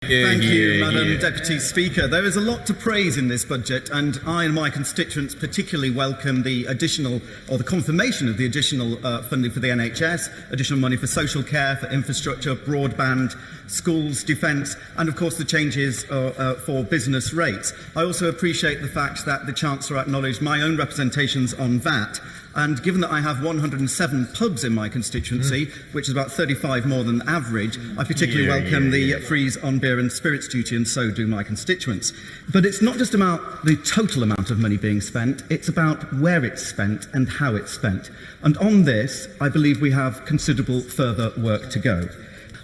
Thank you, Madam Deputy Speaker. There is a lot to praise in this budget, and I and my constituents particularly welcome the additional, or the confirmation of the additional funding for the NHS, additional money for social care, for infrastructure, broadband, schools, defence, and of course the changes for business rates. I also appreciate the fact that the Chancellor acknowledged my own representations on VAT. And given that I have 107 pubs in my constituency, which is about 35 more than average, I particularly welcome the freeze on beer and spirits duty, and so do my constituents. But it's not just about the total amount of money being spent, it's about where it's spent and how it's spent. And on this, I believe we have considerable further work to go.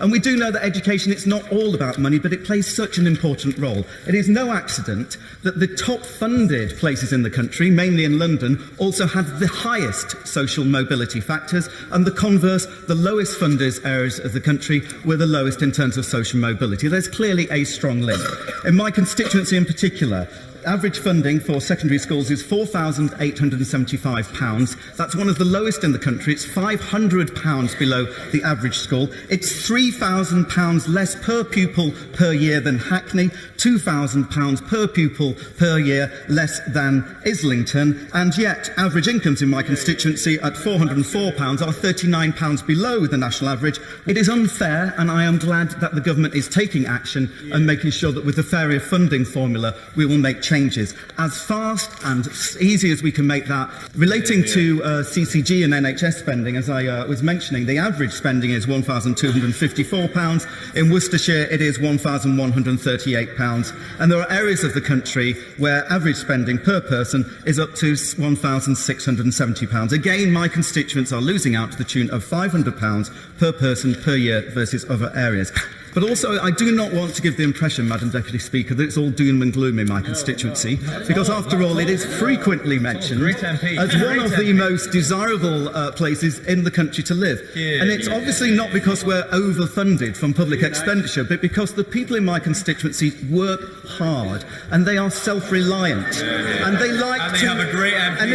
And we do know that education, it's not all about money, but it plays such an important role. It is no accident that the top funded places in the country, mainly in London, also had the highest social mobility factors, and the converse, the lowest funded areas of the country were the lowest in terms of social mobility. There's clearly a strong link. In my constituency in particular, average funding for secondary schools is £4,875. That's one of the lowest in the country. It's £500 below the average school. It's £3,000 less per pupil per year than Hackney, £2,000 per pupil per year less than Islington, and yet average incomes in my constituency at £404 are £39 below the national average. It is unfair, and I am glad that the government is taking action and making sure that with the fairer funding formula we will make changes as fast and easy as we can make that. Relating to CCG and NHS spending, as I was mentioning, the average spending is £1,254. In Worcestershire it is £1,138, and there are areas of the country where average spending per person is up to £1,670. Again, my constituents are losing out to the tune of £500 per person per year versus other areas. But also, I do not want to give the impression, Madam Deputy Speaker, that it's all doom and gloom in my constituency, because after all, it is frequently mentioned as one of the most desirable places in the country to live. And it's obviously not because we're overfunded from public expenditure, but because the people in my constituency work hard, and they are self-reliant, and they like to. Have a great MP. And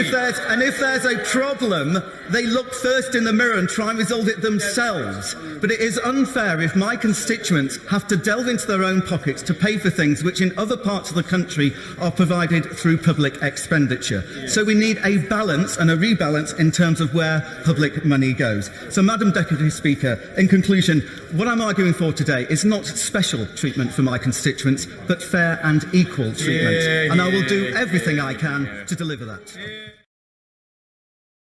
if there's a problem, they look first in the mirror and try and resolve it themselves. But it is unfair if my constituents have to delve into their own pockets to pay for things which in other parts of the country are provided through public expenditure. So we need a balance and a rebalance in terms of where public money goes. So, Madam Deputy Speaker, in conclusion, what I'm arguing for today is not special treatment for my constituents, but fair and equal treatment. And I will do everything I can to deliver that.